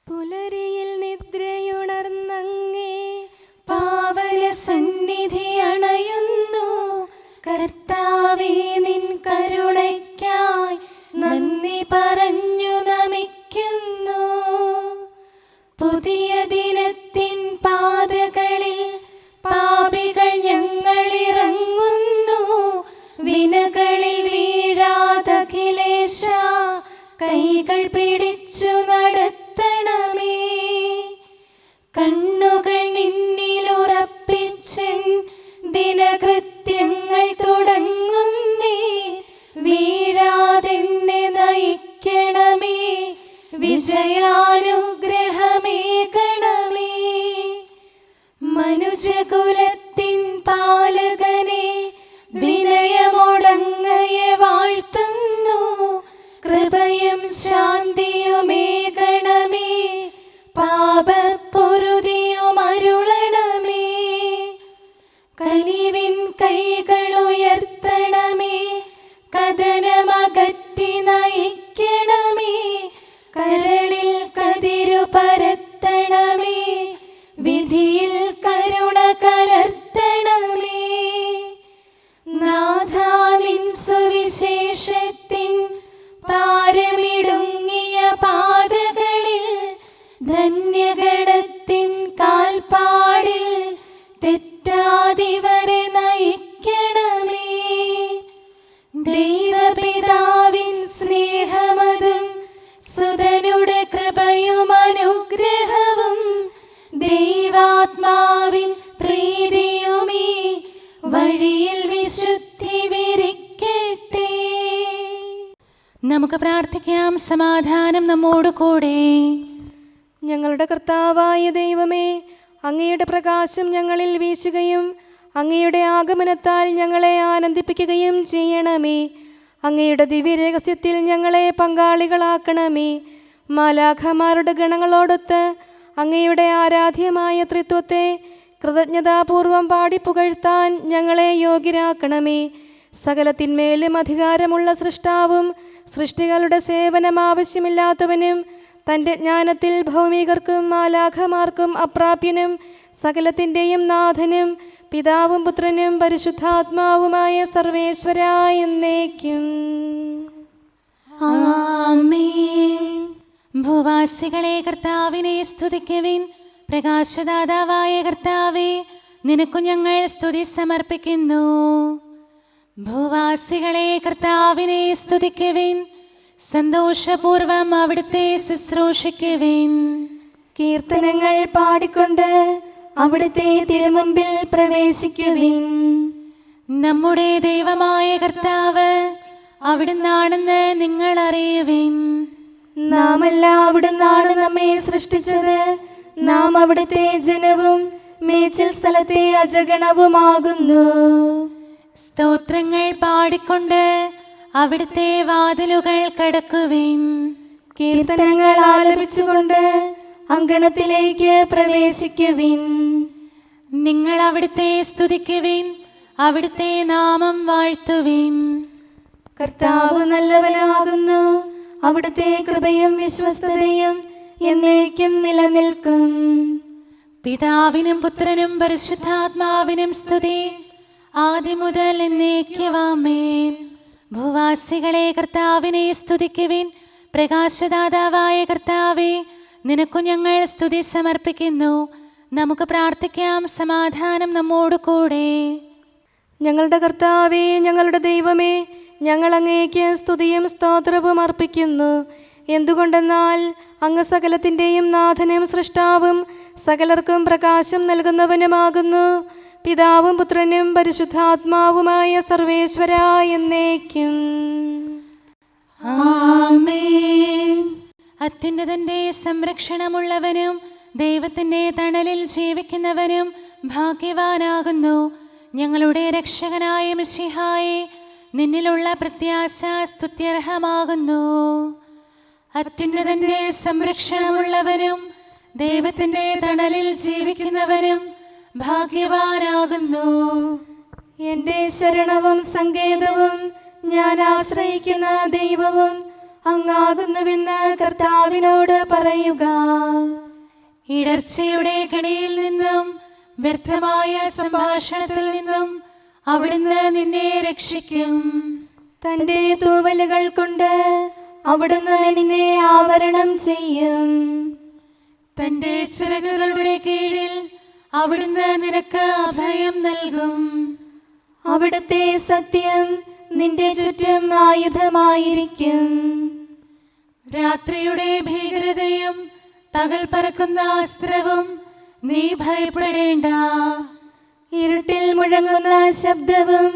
പുലരിയിൽ നിദ്രയുണർന്നങ്ങേ പാവന സന്നിധി അണയുന്നു. കർത്താവേ, നിൻ കരുണയ്ക്കായി നന്ദി പറഞ്ഞു നമിക്കുന്നു. പുതിയ ദിനത്തിൻ പാതകളിൽ പാപികൾ ഞങ്ങളിറങ്ങുന്നു. വിനകളിൽ വീഴാതഖിലേശ കൈകൾ പിടിച്ചു നടത്തണമേ. കണ്ണുകൾ നിന്നിലുറപ്പിച്ചൻ ദിനകൃത്യങ്ങൾ തുടങ്ങുന്നേ. വീഴാതെന്നെ നയിക്കണമേ, വിജയാനുഗ്രഹമേകണമേ. മനുജകുലത്തിൻ പാലകനെ വിനയമൊടങ്ങയെ വാഴ്ത്തുന്നു. കൃപയും ശാന്തിയുമേകണമേ, പാപപ്പൊറുതിയും അരുളണമേ. കനിവിൻ കൈകളുയർത്തണമേ, കഥനമകറ്റി നയിക്കണമേ. കരളിൽ കതിരു പരത്തണമേ, വിധിയിൽ കരുണ കലർത്തണമേ. നാഥാ, നിൻ സുവിശേഷത്തിൻ പാരമിടുങ്ങിയ പാതകളിൽ ധന്യഗണത്തിൻ കാൽപ്പാടിൽ തെറ്റാതിവരെ നയിക്കണമേ. ദൈവപിതാവിൻ സ്നേഹമതും സുതനുടെ കൃപയും അനുഗ്രഹവും ദൈവാത്മാവിൻ പ്രീതിയുമീ വഴിയിൽ വിശുദ്ധി വിരിക്കട്ടെ. നമുക്ക് പ്രാർത്ഥിക്കാം. സമാധാനം നമ്മോട് കൂടെ. ഞങ്ങളുടെ കർത്താവായ ദൈവമേ, അങ്ങയുടെ പ്രകാശം ഞങ്ങളിൽ വീശുകയും അങ്ങയുടെ ആഗമനത്താൽ ഞങ്ങളെ ആനന്ദിപ്പിക്കുകയും ചെയ്യണമേ. അങ്ങയുടെ ദിവ്യരഹസ്യത്തിൽ ഞങ്ങളെ പങ്കാളികളാക്കണമേ. മാലാഖമാരുടെ ഗണങ്ങളോടൊത്ത് അങ്ങയുടെ ആരാധ്യമായ ത്രിത്വത്തെ കൃതജ്ഞതാപൂർവം പാടിപ്പുകഴ്ത്താൻ ഞങ്ങളെ യോഗ്യരാക്കണമേ. സകലത്തിന്മേലും അധികാരമുള്ള സൃഷ്ടാവും സൃഷ്ടികളുടെ സേവനം ആവശ്യമില്ലാത്തവനും തൻ്റെ ജ്ഞാനത്തിൽ ഭൗമികർക്കും മാലാഖമാർക്കും അപ്രാപ്യനും സകലത്തിൻ്റെയും നാഥനും പിതാവും പുത്രനും പരിശുദ്ധാത്മാവുമായ സർവേശ്വരായ എന്നേക്കും ആമേൻ. ഭൂവാസികളെ കർത്താവിനെ സ്തുതിക്കുവിൻ. പ്രകാശദാതാവായ കർത്താവേ, നിനക്കു ഞങ്ങൾ സ്തുതി സമർപ്പിക്കുന്നു. ഭൂവാസികളെ കർത്താവിനെ സ്തുതിക്കുവിൻ. സന്തോഷപൂർവം അവിടുത്തെ ശുശ്രൂഷിക്കുവിൻ. കീർത്തനങ്ങൾ പാടിക്കൊണ്ട് അവിടുത്തെ തിരുമുമ്പിൽ പ്രവേശിക്കുവിൻ. നമ്മുടെ ദൈവമായ കർത്താവ് അവിടുന്നാണെന്ന് നിങ്ങൾ അറിയുവിൻ. നാമല്ല അവിടുന്നാണ് നമ്മെ സൃഷ്ടിച്ചത്. നാം അവിടുത്തെ ജനവും മേച്ചിൽ സ്ഥലത്തെ അജഗണവുമാകുന്നു. സ്തോത്രങ്ങൾ പാടിക്കൊണ്ട് അവിടുത്തെ വാതിലുകൾ കടക്കുവിൻ. കീർത്തനങ്ങൾ ആലപിച്ചുകൊണ്ട് അങ്കണത്തിലേക്ക് പ്രവേശിക്കുവിൻ. നിങ്ങൾ അവിടുത്തെ സ്തുതിക്കുവിൻ, അവിടുത്തെ നാമം വാഴ്ത്തുവിൻ. കർത്താവ് നല്ലവനാകുന്നു. അവിടുത്തെ കൃപയും വിശ്വസ്തതയും എന്നേക്കും നിലനിൽക്കും. പിതാവിനും പുത്രനും പരിശുദ്ധാത്മാവിനും സ്തുതി, ആദ്യം മുതൽ എന്നേക്കും ആമേൻ. ഭൂവാസികളെ കർത്താവിനെ സ്തുതിക്കുവിൻ. പ്രകാശദാതാവായ കർത്താവേ, നിനക്കു ഞങ്ങൾ സ്തുതി സമർപ്പിക്കുന്നു. നമുക്ക് പ്രാർത്ഥിക്കാം. സമാധാനം നമ്മോട് കൂടെ. ഞങ്ങളുടെ കർത്താവേ, ഞങ്ങളുടെ ദൈവമേ, ഞങ്ങൾ അങ്ങേക്ക് സ്തുതിയും സ്തോത്രവും അർപ്പിക്കുന്നു. എന്തുകൊണ്ടെന്നാൽ അങ്ങ് സകലത്തിൻ്റെയും നാഥനും സൃഷ്ടാവും സകലർക്കും പ്രകാശം നൽകുന്നവനുമാകുന്നു. പിതാവും പുത്രനും പരിശുദ്ധാത്മാവുമായ സർവേശ്വരായ എന്നേക്കും ആമേൻ. അത്യുന്നതന്റെ സംരക്ഷണമുള്ളവനും ദൈവത്തിൻ്റെ തണലിൽ ജീവിക്കുന്നവനും ഭാഗ്യവാനാകുന്നു. ഞങ്ങളുടെ രക്ഷകനായ മിശിഹായേ, നിന്നിലുള്ള പ്രത്യാശ സ്തുത്യർഹമാകുന്നു. അത്യുന്നതന്റെ സംരക്ഷണമുള്ളവനും ദൈവത്തിൻ്റെ തണലിൽ ജീവിക്കുന്നവനും ഭാഗ്യവാനാകുന്നു. എൻ്റെ ശരണവും സങ്കേതവും ഞാൻ ആശ്രയിക്കുന്ന ദൈവവും അങ്ങാകുന്നുവെന്ന് കർത്താവിനോട് പറയുക. ഇടർച്ചയുടെ കണിയിൽ നിന്നും വ്യർത്ഥമായ സംഭാഷണത്തിൽ നിന്നും അവിടുന്ന് നിന്നെ രക്ഷിക്കും. തന്റെ തൂവലുകൾ കൊണ്ട് അവിടുന്ന് നിന്നെ ആവരണം ചെയ്യും. തന്റെ ചിറകുകളുടെ കീഴിൽ അവിടുന്ന് നിനക്ക് അഭയം നൽകും. അവിടുത്തെ സത്യം നിന്റെ ചുറ്റും ആയുധമായിരിക്കും. രാത്രിയുടെ ഭീകരതയും പകൽ പറക്കുന്ന അസ്ത്രവും നീ ഭയപ്പെടേണ്ട. ഇരുട്ടിൽ മുഴങ്ങുന്ന ശബ്ദവും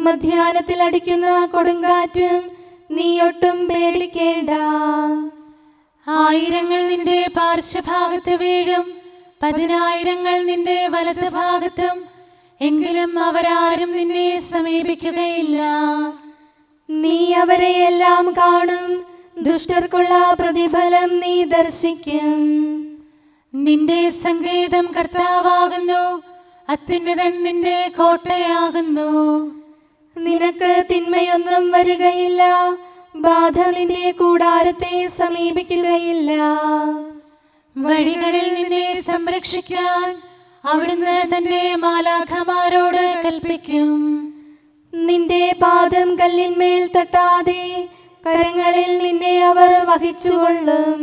മധ്യാഹ്നത്തിൽ അടിക്കുന്ന കൊടുങ്കാറ്റും നീ ഒട്ടും പേടിക്കേണ്ട. ആയിരങ്ങൾ നിന്റെ പാർശ്വഭാഗത്ത് വീഴും, 10,000 നിന്റെ വലത് ഭാഗത്തും, എങ്കിലും അവരാരും നിന്നെ സമീപിക്കുകയില്ല. നീ അവരെയെല്ലാം കാണും, ദുഷ്ടർക്കുള്ള പ്രതിഫലം നീ ദർശിക്കും. നിന്റെ സങ്കേതം കർത്താവാകുന്നു, അത്യുന്നതൻ നിന്റെ കോട്ടയാകുന്നു. നിനക്ക് തിന്മയൊന്നും വരികയില്ല, ബാധ നിന്റെ കൂടാരത്തെ സമീപിക്കുകയില്ല. വഴികളിൽ നിന്നെ സംരക്ഷിക്കാൻ അവിടുന്ന് തന്റെ മാലാഖമാരോട് കൽപ്പിക്കും. നിന്റെ പാദം കല്ലിന്മേൽ തട്ടാതെ കരങ്ങളിൽ നിന്നെ അവർ വഹിച്ചുകൊള്ളും.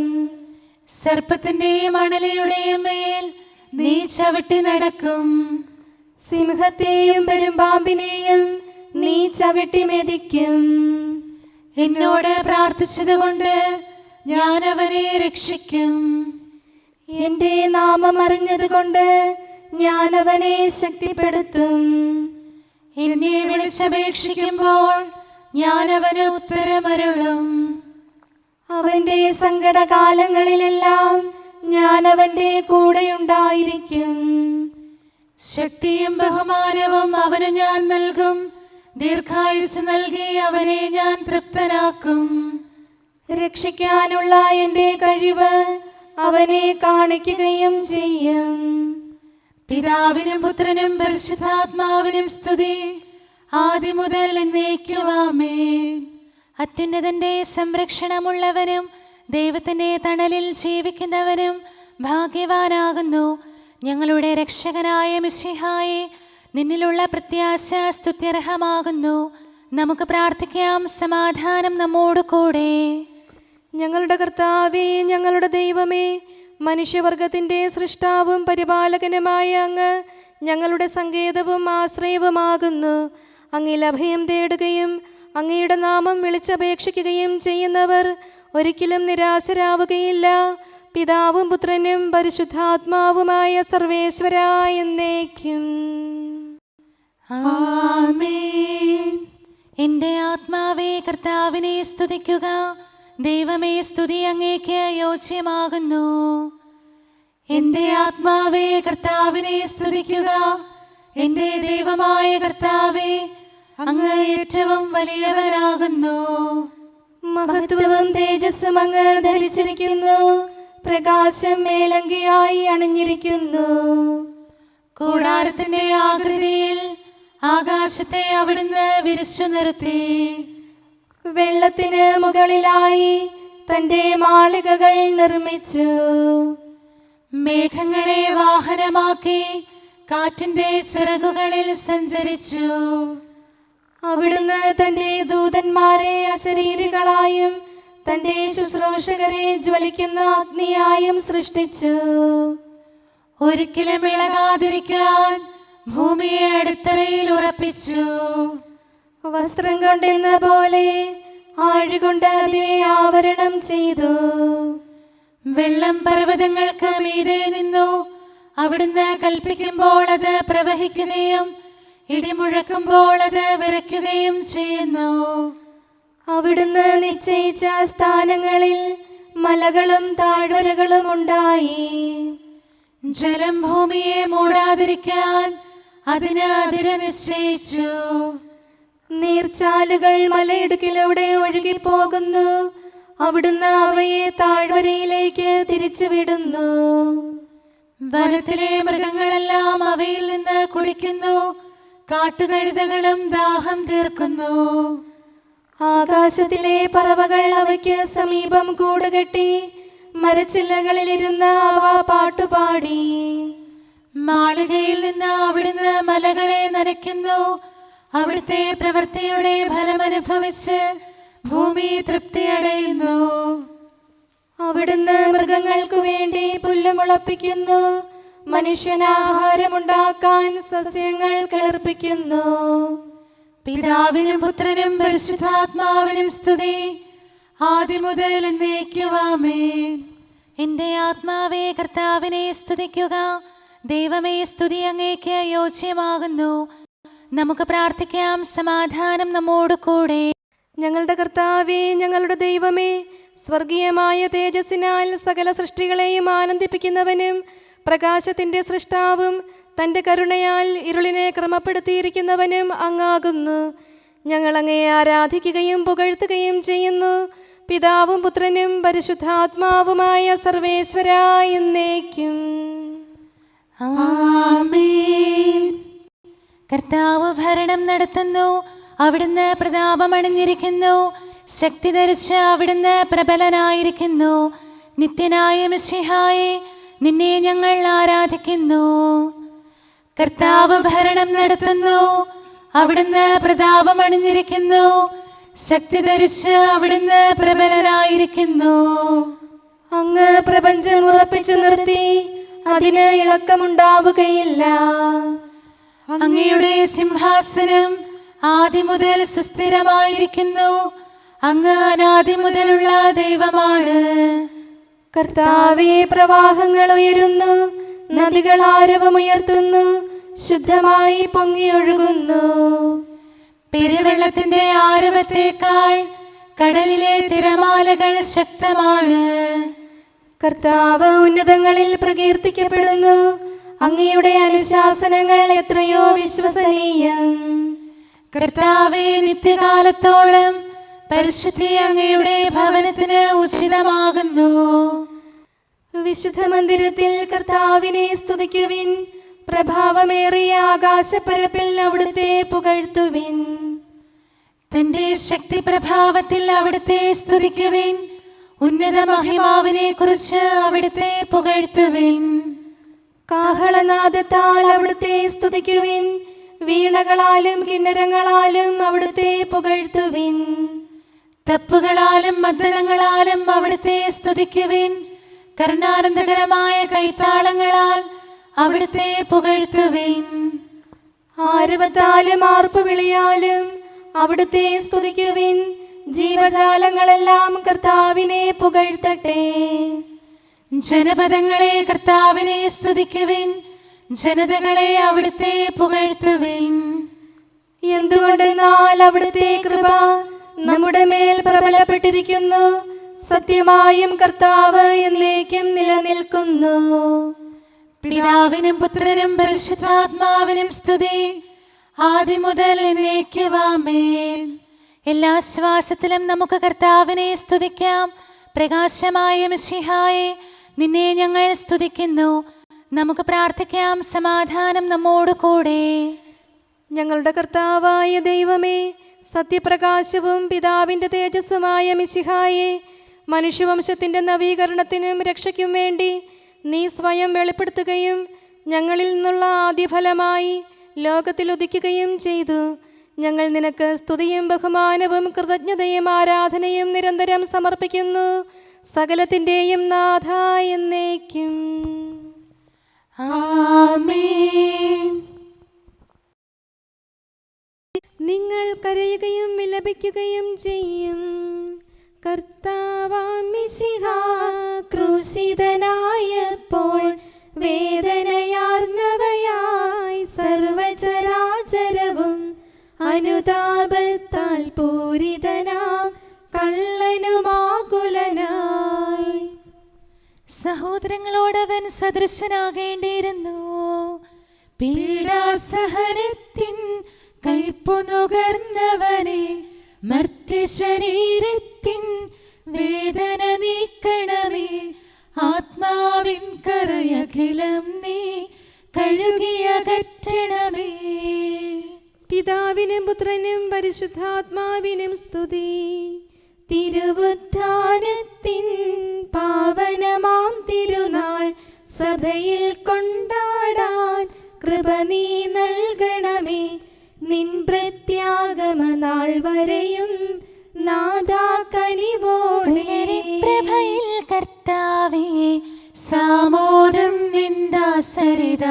സർപ്പത്തിന്റെയും അണലയുടെയും മേൽ നീ ചവിട്ടി നടക്കും. സിംഹത്തെയും പെരുമ്പാമ്പിനെയും നീ ചവിട്ടി മെതിക്കും. എന്നോട് പ്രാർത്ഥിച്ചതുകൊണ്ട് ഞാൻ അവനെ രക്ഷിക്കും. എന്റെ നാമം അറിഞ്ഞതുകൊണ്ട് ഞാൻ അവനെ ശക്തിപ്പെടുത്തും. എന്നെ വിളിച്ചപേക്ഷിക്കുമ്പോൾ ഞാൻ അവന് ഉത്തരമരുളും. അവന്റെ സങ്കടകാലങ്ങളിലെല്ലാം ഞാൻ അവന്റെ കൂടെയുണ്ടായിരിക്കും. ശക്തിയും ബഹുമാനവും അവന് ഞാൻ നൽകും. ദീർഘായുസ് നൽകി അവനെ ഞാൻ തൃപ്തനാക്കും. രക്ഷിക്കാനുള്ള എന്റെ കഴിവ് അവനെ കാണിക്കുകയും ചെയ്യും. പിതാവിനും പുത്രനും പരിശുദ്ധാത്മാവിനും സ്തുതി, ആദ്യം മുതൽ എന്നേക്കും ആമേൻ. അത്യുന്നതന്റെ സംരക്ഷണമുള്ളവനും ദൈവത്തിന്റെ തണലിൽ ജീവിക്കുന്നവനും ഭാഗ്യവാനാകുന്നു ഞങ്ങളുടെ രക്ഷകനായ മിശിഹായേ. നിന്നിലുള്ള പ്രത്യാശ സ്തുത്യർഹമാകുന്നു. നമുക്ക് പ്രാർത്ഥിക്കാം. സമാധാനം നമ്മോട് കൂടെ. ഞങ്ങളുടെ കർത്താവേ, ഞങ്ങളുടെ ദൈവമേ, മനുഷ്യവർഗത്തിൻ്റെ സൃഷ്ടാവും പരിപാലകനുമായ അങ്ങ് ഞങ്ങളുടെ സങ്കേതവും ആശ്രയവുമാകുന്നു. അങ്ങിൽ അഭയം തേടുകയും അങ്ങയുടെ നാമം വിളിച്ചപേക്ഷിക്കുകയും ചെയ്യുന്നവർ ഒരിക്കലും നിരാശരാവുകയില്ല. പിതാവും പുത്രനും പരിശുദ്ധാത്മാവുമായ സർവേശ്വരായ എന്നേക്കും ആമേൻ. എൻ്റെ ആത്മാവേ കർത്താവിനെ സ്തുതിക്കുക. ദൈവമേ, സ്തുതി അങ്ങേക്ക് യോജ്യമാകുന്നു. എൻ്റെ ആത്മാവേ കർത്താവിനെ സ്തുതിക്കുക. എൻ്റെ ദൈവമായ കർത്താവേ, അങ്ങ് ഏറ്റവും വലിയവനാകുന്നു. മഹത്വവും തേജസ്സും അങ്ങ് ധരിച്ചിരിക്കുന്നു. പ്രകാശം മേലങ്കിയായി അണിഞ്ഞിരിക്കുന്നു. കൂടാരത്തിന്റെ ആകൃതിയിൽ ആകാശത്തെ അവിടുന്ന് വിരിച്ചു നിർത്തി. വെള്ളത്തിന് മുകളിലായി തന്റെ മാളികകൾ നിർമ്മിച്ചു. മേഘങ്ങളെ വാഹനമാക്കി കാറ്റിന്റെ ചിറകുകളിൽ സഞ്ചരിച്ചു. അവിടുന്ന് തന്റെ ദൂതന്മാരെ അശരീരികളായും തന്റെ ശുശ്രൂഷകരെ ജ്വലിക്കുന്ന അഗ്നിയായും സൃഷ്ടിച്ചു. ഒരിക്കലും ഇളകാതിരിക്കാൻ ഭൂമിയെ അടിത്തറയിൽ ഉറപ്പിച്ചു. വസ്ത്രം കൊണ്ടെന്ന പോലെ ആഴികൊണ്ട് അതിനെ ആവരണം ചെയ്തു. വെള്ളം പർവ്വതങ്ങൾക്ക് മീതെ നിന്നു. അവിടുന്ന് കൽപ്പിക്കുമ്പോൾ അത് പ്രവഹിക്കുകയും ഇടിമുഴക്കുമ്പോൾ അത് വിറയ്ക്കുകയും ചെയ്യുന്നു. അവിടുന്ന് നിശ്ചയിച്ച സ്ഥാനങ്ങളിൽ മലകളും താഴ്വരകളും ഉണ്ടായി. ജലം ഭൂമിയെ മൂടാതിരിക്കാൻ അതിന് അതിര് നിശ്ചയിച്ചു. നീർച്ചാലുകൾ മലയിടുക്കിലൂടെ ഒഴുകിപ്പോകുന്നു. അവിടുന്ന് അവയെ താഴ്വരയിലേക്ക് തിരിച്ചുവിടുന്നു. വനത്തിലെ മൃഗങ്ങളെല്ലാം അവയിൽ നിന്ന് കുടിക്കുന്നു. കാട്ടുകഴുതകളും ദാഹം തീർക്കുന്നു. ആകാശത്തിലെ പറവകൾ അവയ്ക്ക് സമീപം കൂടുകെട്ടി മരച്ചില്ലകളിലിരുന്ന് അവ പാട്ടുപാടി. മാളികയിൽ നിന്ന് അവിടുന്ന് മലകളെ നനയ്ക്കുന്നു. അവിടുത്തെ പ്രവൃത്തിയുടെ ഫലമനുഭവിച്ച് ഭൂമി തൃപ്തിയടയുന്നു. അവിടുന്ന് മൃഗങ്ങൾക്കു വേണ്ടി പുല്ല് മുളപ്പിക്കുന്നു. മനുഷ്യനാഹാരമുണ്ടാക്കാൻ സസ്യങ്ങൾ കിളിർപ്പിക്കുന്നു. പിതാവിനും പുത്രനും പരിശുദ്ധാത്മാവിനും സ്തുതി, ആദ്യം മുതൽ എന്നേക്കും ആമേൻ. എന്റെ ആത്മാവേ കർത്താവിനെ സ്തുതിക്കുക. ദൈവമേ, സ്തുതി അങ്ങേക്ക് യോജ്യമാകുന്നു. നമുക്ക് പ്രാർത്ഥിക്കാം. സമാധാനം നമ്മോട് കൂടെ. ഞങ്ങളുടെ കർത്താവേ, ഞങ്ങളുടെ ദൈവമേ, സ്വർഗീയമായ തേജസ്സിനാൽ സകല സൃഷ്ടികളെയും ആനന്ദിപ്പിക്കുന്നവനും പ്രകാശത്തിൻ്റെ സൃഷ്ടാവും തൻ്റെ കരുണയാൽ ഇരുളിനെ ക്രമപ്പെടുത്തിയിരിക്കുന്നവനും അങ്ങാകുന്നു. ഞങ്ങൾ അങ്ങയെ ആരാധിക്കുകയും പുകഴ്ത്തുകയും ചെയ്യുന്നു. പിതാവും പുത്രനും പരിശുദ്ധാത്മാവുമായ സർവേശ്വരാ എന്നേക്കും ആമേൻ. കർത്താവ് ഭരണം നടത്തുന്നു. അവിടുന്ന് പ്രതാപമണിഞ്ഞിരിക്കുന്നു. ശക്തി ധരിച്ച് അവിടുന്ന് പ്രബലനായിരിക്കുന്നു. നിത്യനായ മിശിഹായെ, നിന്നെ ഞങ്ങൾ ആരാധിക്കുന്നു. കർത്താവ് ഭരണം നടത്തുന്നു. അവിടുന്ന് പ്രതാപമണിഞ്ഞിരിക്കുന്നു. ശക്തി ധരിച്ച് അവിടുന്ന് പ്രബലനായിരിക്കുന്നു. അങ്ങ് പ്രപഞ്ചം ഉറപ്പിച്ചു നിർത്തി, അതിന് ഇളക്കമുണ്ടാവുകയില്ല. അങ്ങയുടെ സിംഹാസനം ആദ്യം മുതൽ സുസ്ഥിരമായിരിക്കുന്നു. അങ്ങ് അനാദി മുതലുള്ള ദൈവമാണ്. കർത്താവേ, പ്രവാഹങ്ങൾ ഉയരുന്നു, നദികൾ ആരവമുയർത്തുന്നു, ശുദ്ധമായി പൊങ്ങിയൊഴുകുന്നു. പെരുവെള്ളത്തിന്റെ ആരവത്തേക്കാൾ കടലിലെ തിരമാലകൾ ശക്തമാണ്. കർത്താവ് ഉന്നതങ്ങളിൽ പ്രകീർത്തിക്കപ്പെടുന്നു. അങ്ങയുടെ അനുശാസനങ്ങൾ എത്രയോ വിശ്വസനീയം. കർത്താവേ, നിത്യകാലത്തോളം പരിശുദ്ധി അങ്ങയുടെ ഭവനത്തിന് ഉചിതമാകുന്നു. വിശുദ്ധ മന്ദിരത്തിൽ കർത്താവിനെ സ്തുതിക്കുവിൻ. പ്രഭാവമേറിയ ആകാശപ്പരപ്പിൽ അവിടുത്തെ പുകഴ്ത്തുവിൻ. തന്റെ ശക്തി പ്രഭാവത്തിൽ അവിടുത്തെ സ്തുതിക്കുവിൻ. ഉന്നത മഹിമാവിനെ കുറിച്ച് അവിടുത്തെ പുകഴ്ത്തുവിൻ. കാഹളനാദത്താൽ അവിടുത്തെ സ്തുതിക്കുവിൻ. വീണകളാലും കിന്നരങ്ങളാലും അവിടുത്തെ പുകഴ്ത്തുവിൻ. തപ്പുകളാലും മദ്ദളങ്ങളാലും അവിടുത്തെ സ്തുതിക്കുവിൻ. കരുണാനന്ദകരമായ കൈത്താളങ്ങളാൽ അവിടുത്തെ പുകഴ്ത്തുവിൻ. ആരവത്താലും ആർപ്പുവിളിയാലും അവിടുത്തെ സ്തുതിക്കുവിൻ. ജീവജാലങ്ങളെല്ലാം കർത്താവിനെ പുകഴ്ത്തട്ടെ. ജനപദങ്ങളെ കർത്താവിനെ സ്തുതിക്കുവിൻ. ജനതകളെ അവിടുത്തെ പുകഴ്ത്തുവിൻ. എന്തുകൊണ്ടെന്നാൽ അവിടുത്തെ കൃപ നമ്മുടെ മേൽ പ്രബലപ്പെട്ടിരിക്കുന്നു. സത്യമായും കർത്താവ് എന്നേക്കും നിലനിൽക്കുന്നു. പിതാവിനും പുത്രനും പരിശുദ്ധാത്മാവിനും സ്തുതി, ആദ്യം മുതൽ എന്നേക്കും ആമേൻ. എല്ലാ ശ്വാസത്തിലും നമുക്ക് കർത്താവിനെ സ്തുതിക്കാം. പ്രകാശമായ മിശിഹായെ, നിന്നെ ഞങ്ങൾ സ്തുതിക്കുന്നു. നമുക്ക് പ്രാർത്ഥിക്കാം. സമാധാനം നമ്മോട് കൂടെ. ഞങ്ങളുടെ കർത്താവായ ദൈവമേ, സത്യപ്രകാശവും പിതാവിൻ്റെ തേജസ്സുമായ മിശിഹായെ, മനുഷ്യവംശത്തിൻ്റെ നവീകരണത്തിനും രക്ഷയ്ക്കും വേണ്ടി നീ സ്വയം വെളിപ്പെടുത്തുകയും ഞങ്ങളിൽ നിന്നുള്ള ആദ്യഫലമായി ലോകത്തിൽ ഉദിക്കുകയും ചെയ്തു. ഞങ്ങൾ നിനക്ക് സ്തുതിയും ബഹുമാനവും കൃതജ്ഞതയും ആരാധനയും നിരന്തരം സമർപ്പിക്കുന്നു. സകലത്തിൻ്റെയും നാഥ എന്നേക്കും ആമേൻ. നിങ്ങൾ കരയുകയും വിലപിക്കുകയും ചെയ്യും. കർത്താവാം മിശിഹാ ക്രൂശിതനായപ്പോൾ വേദനയാർന്നവയായി സർവചരാചരവും അനുതാപത്താൽ പൂരിതനാം കള്ളനുമാകുലനായി. സഹോദരങ്ങളോടവൻ സദൃശനാകേണ്ടിയിരുന്നു. പീഡാസഹനത്തിൻ കൈപ്പു നുകർന്നവനെ, മർത്യശരീരത്തിൻ വേദന നീക്കണമേ. ആത്മാവിൻ കറയഖിലം നീ കഴുകിയകറ്റണമേ. പിതാവിനും പുത്രനും പരിശുദ്ധാത്മാവിനും സ്തുതി. തിരുവുത്ഥാനത്തിൻ പാവനമാം തിരുനാൾ സഭയിൽ കൊണ്ടാടാൻ കൃപ നീ നൽകണമേ. നിൻ പ്രത്യാഗമ നാൾ വരെയും നാഥാ കനിവോടെ. പ്രഭയിൽ കർത്താവേ സാമോദം നിന്ദാസരിത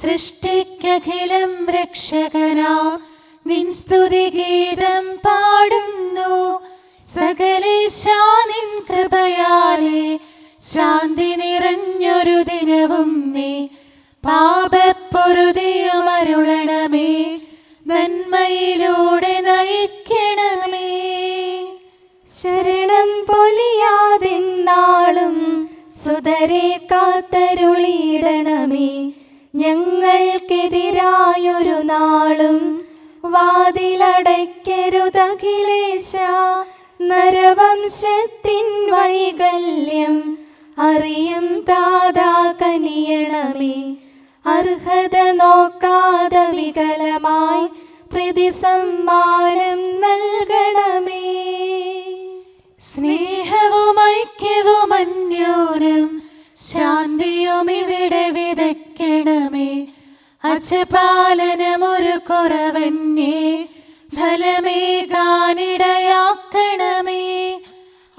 സൃഷ്ടിക്കഖിലം രക്ഷകനാ നിൻ സ്തുതിഗീതം പാടുന്നു. സകലേശാ നിൻ കൃപയാലേ ശാന്തി നിറഞ്ഞൊരു ദിനവും നീ പാപപ്പൊറുതിയുമരുളണമേ. നന്മയിലൂടെ നയിക്കണമേ. ശരണം പൊലിയാതെന്നാളും സുതരെ കാത്തരുളിയിടണമേ. ഞങ്ങൾക്കെതിരായൊരു നാളും വാതിലടയ്ക്കരുതഖിലേശ. നരവംശത്തിൻ വൈകല്യം അറിയും താതാ കനിയണമേ. അർഹത നോക്കാതെ വികലമായി പ്രതിസമ്മാനം നൽകണമേ. സ്നേഹവും ഐക്യവും അന്യോന്യം ശാന്തിയും ഇവിടെ വിതയ്ക്കണമേ. അജപാലനമൊരു കുറവന്യേ ഫലമേകാനിടയാക്കണമേ.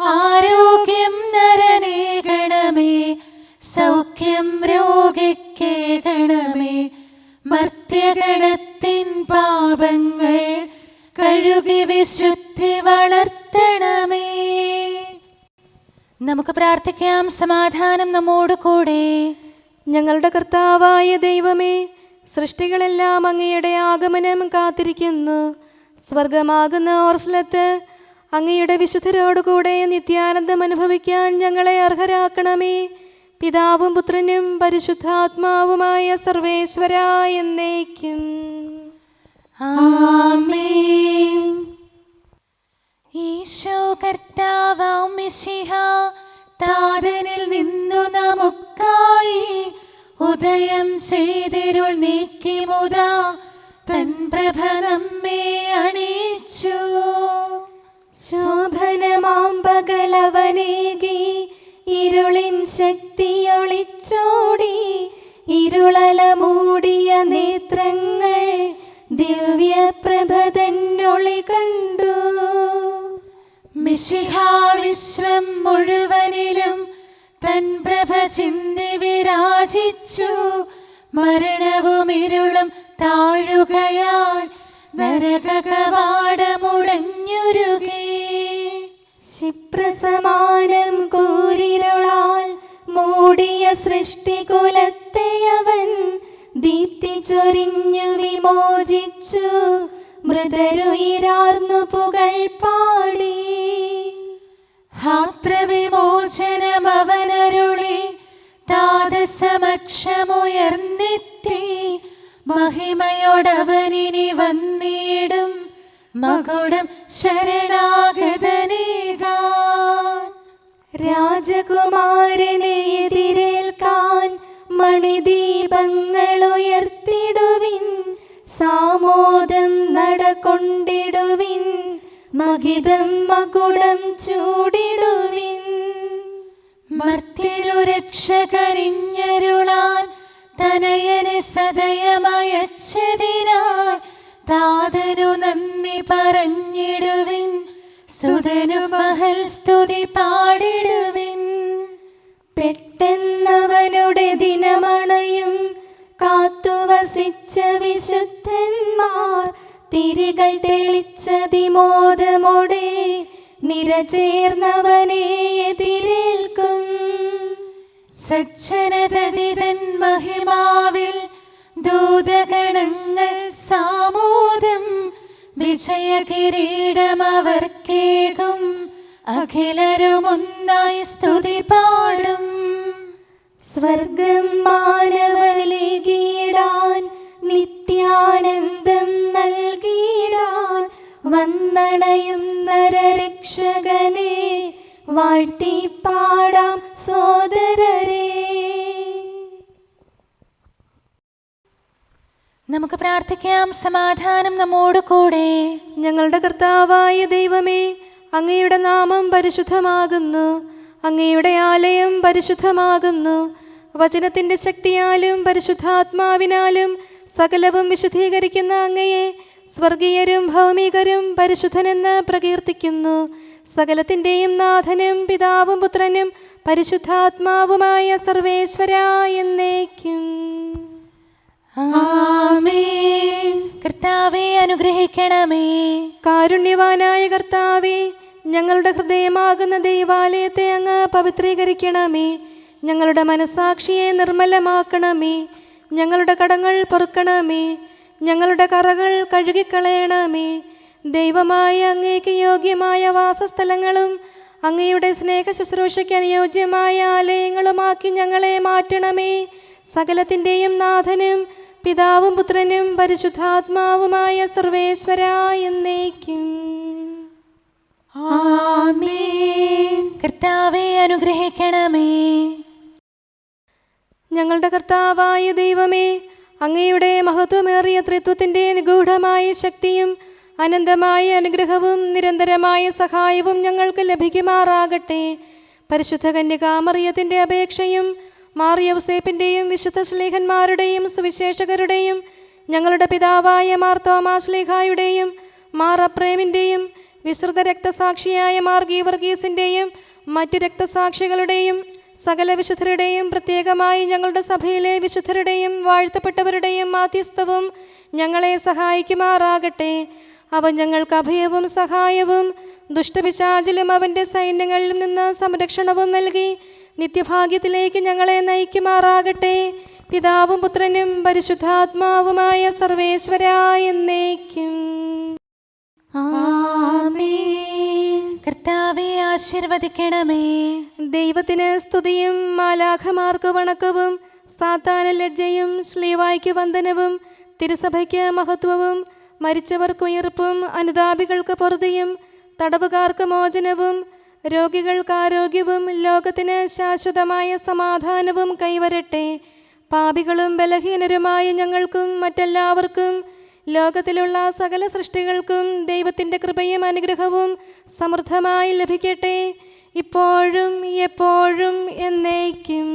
ആരോഗ്യം നരനേകണമേ, സൗഖ്യം രോഗിക്കേകണമേ. മർത്യഗണത്തിൻ പാപങ്ങൾ കഴുകി വിശുദ്ധി വളർത്തണമേ. നമുക്ക് പ്രാർത്ഥിക്കാം. സമാധാനം നമ്മോട് കൂടെ. ഞങ്ങളുടെ കർത്താവായ ദൈവമേ, സൃഷ്ടികളെല്ലാം അങ്ങയുടെ ആഗമനം കാത്തിരിക്കുന്നു. സ്വർഗമാകുന്ന ഓർസ്ലത്ത് അങ്ങയുടെ വിശുദ്ധരോടുകൂടെ നിത്യാനന്ദം അനുഭവിക്കാൻ ഞങ്ങളെ അർഹരാക്കണമേ. പിതാവും പുത്രനും പരിശുദ്ധാത്മാവുമായ സർവേശ്വര എന്നേക്കും. ആമേൻ. ഈശോ കർത്താവാം മിശിഹ താതനിൽ നിന്നു നമുക്കായി ഉദയം ചെയ്തിരുൾ നീക്കി മുതാ തൻ പ്രഭ നമ്മെ അണിയിച്ചു. ശോഭനമാം പകലവനേകി ഇരുളിൻ ശക്തിയൊളിച്ചോടി. ഇരുളല മൂടിയ നേത്രങ്ങൾ ദിവ്യപ്രഭ തന്നൊളി കണ്ടു. മിശിഹാ വിശ്വം മുഴുവനിലും തൻ പ്രഭ ചിന്തി വിരാജിച്ചു. മരണവും ഇരുളും താഴുകയാൽ നരകകവാടമുടഞ്ഞുരുകി. ക്ഷിപ്രസമാനം കൂരിരുളാൽ മൂടിയ സൃഷ്ടികുലത്തെയവൻ ദീപ്തി ചൊരിഞ്ഞു വിമോചിച്ചു. മൃതരുയിരാർന്നു പുകൾ പാടി. ഹാത്രവിമോചനം അവനരുളി താതസമക്ഷമുയർന്നെത്തി. മഹിമയോടവനിനി വന്നിടും മകുടം ശരണാഗതനേകാൻ. രാജകുമാരനെ എതിരേൽക്കാൻ മണിദീപങ്ങൾ ഉയർത്തിടുവിൻ. സാമോദം നടകൊണ്ടിടുവിൻ. മഹിതം മകുടം ചൂടിടുവിൻ. മർത്യനു രക്ഷകരിഞ്ഞരുളാൻ തനയനെ സദയമയച്ചതിനായി താതനു നന്ദി പറഞ്ഞിടുവിൻ. സുതനു മഹൽ സ്തുതി പാടിടുവിൻ. പെട്ടെന്നവനുടെ ദിനമണയും കാത്തുവസിച്ച വിശുദ്ധന്മാർ തിരികൾ തെളിച്ചതിമോദമോടെ നിരചേർന്നവനെ എതിരേൽക്കും. സജ്ജനതതിതൻ മഹിമാവിൽ ദൂതഗണങ്ങൾ സാമോദം വിജയകിരീടമവർക്കേകും. അഖിലരുമൊന്നായി സ്തുതി പാടും. സ്വർഗം മാനവരിലേകിടാൻ നിത്യാനന്ദം നൽകിടാൻ വന്നണയും നരരക്ഷകനെ വാഴ്ത്തി പാടാം സോദരരേ. നമുക്ക് പ്രാർത്ഥിക്കാം. സമാധാനം നമ്മോട് കൂടെ. ഞങ്ങളുടെ കർത്താവായ ദൈവമേ, അങ്ങയുടെ നാമം പരിശുദ്ധമാകുന്നു. അങ്ങയുടെ ആലയം പരിശുദ്ധമാകുന്നു. വചനത്തിൻ്റെ ശക്തിയാലും പരിശുദ്ധാത്മാവിനാലും സകലവും വിശുദ്ധീകരിക്കുന്ന അങ്ങയെ സ്വർഗീയരും ഭൗമികരും പരിശുദ്ധനെന്ന് പ്രകീർത്തിക്കുന്നു. സകലത്തിൻ്റെയും നാഥനും പിതാവും പുത്രനും പരിശുദ്ധാത്മാവുമായ സർവേശ്വരാ എന്നേക്കും. ആമേൻ. കർത്താവേ അനുഗ്രഹിക്കണമേ. കാരുണ്യവാനായ കർത്താവേ, ഞങ്ങളുടെ ഹൃദയമാകുന്ന ദൈവാലയത്തെ അങ്ങ് പവിത്രീകരിക്കണമേ. ഞങ്ങളുടെ മനസാക്ഷിയെ നിർമ്മലമാക്കണമേ. ഞങ്ങളുടെ കടങ്ങൾ പൊറുക്കണമേ. ഞങ്ങളുടെ കറകൾ കഴുകിക്കളയണമേ. ദൈവമായ അങ്ങേക്ക് യോഗ്യമായ വാസസ്ഥലങ്ങളും അങ്ങയുടെ സ്നേഹ ശുശ്രൂഷയ്ക്ക് അനുയോജ്യമായ ആലയങ്ങളുമാക്കി ഞങ്ങളെ മാറ്റണമേ. സകലത്തിൻ്റെയും നാഥനും പിതാവും പുത്രനും പരിശുദ്ധാത്മാവുമായ സർവേശ്വരാ എന്നേക്കും. ആമേൻ. കർത്താവേ അനുഗ്രഹിക്കണമേ. ഞങ്ങളുടെ കർത്താവായ ദൈവമേ, അങ്ങയുടെ മഹത്വമേറിയ ത്രിത്വത്തിൻ്റെ നിഗൂഢമായ ശക്തിയും അനന്തമായ അനുഗ്രഹവും നിരന്തരമായ സഹായവും ഞങ്ങൾക്ക് ലഭിക്കുമാറാകട്ടെ. പരിശുദ്ധ കന്യകാമറിയത്തിൻ്റെ അപേക്ഷയും മാറിയൗസേപ്പിൻ്റെയും വിശുദ്ധ ശ്ലീഹന്മാരുടെയും സുവിശേഷകരുടെയും ഞങ്ങളുടെ പിതാവായ മാർ തോമാ ശ്ലീഹായുടെയും മാർ അപ്രേമിൻ്റെയും വിശ്രുത രക്തസാക്ഷിയായ മാർ ഗീവർഗീസിൻ്റെയും മറ്റ് രക്തസാക്ഷികളുടെയും സകല വിശുദ്ധരുടെയും പ്രത്യേകമായി ഞങ്ങളുടെ സഭയിലെ വിശുദ്ധരുടെയും വാഴ്ത്തപ്പെട്ടവരുടെയും മാധ്യസ്ഥവും ഞങ്ങളെ സഹായിക്കുമാറാകട്ടെ. അവൻ ഞങ്ങൾക്ക് അഭയവും സഹായവും ദുഷ്ടപിശാചിലും അവൻ്റെ സൈന്യങ്ങളിൽ നിന്ന് സംരക്ഷണവും നൽകി നിത്യഭാഗ്യത്തിലേക്ക് ഞങ്ങളെ നയിക്കുമാറാകട്ടെ. പിതാവും പുത്രനും പരിശുദ്ധാത്മാവുമായ സർവേശ്വരാ എന്നേക്കും. ആമേൻ. കർത്താവേ ആശീർവദിക്കണമേ. ദൈവത്തിന് സ്തുതിയും മാലാഖമാർക്ക് വണക്കവും സാത്താന ലജ്ജയും ശ്ലീവായ്ക്ക് വന്ദനവും തിരുസഭയ്ക്ക് മഹത്വവും മരിച്ചവർക്ക് ഉയർപ്പും അനുതാപികൾക്ക് പൊറുതിയും തടവുകാർക്ക് മോചനവും രോഗികൾക്ക് ആരോഗ്യവും ലോകത്തിന് ശാശ്വതമായ സമാധാനവും കൈവരട്ടെ. പാപികളും ബലഹീനരുമായ ഞങ്ങൾക്കും മറ്റെല്ലാവർക്കും ലോകത്തിലുള്ള സകല സൃഷ്ടികൾക്കും ദൈവത്തിൻ്റെ കൃപയും അനുഗ്രഹവും സമൃദ്ധമായി ലഭിക്കട്ടെ, ഇപ്പോഴും എപ്പോഴും എന്നേക്കും.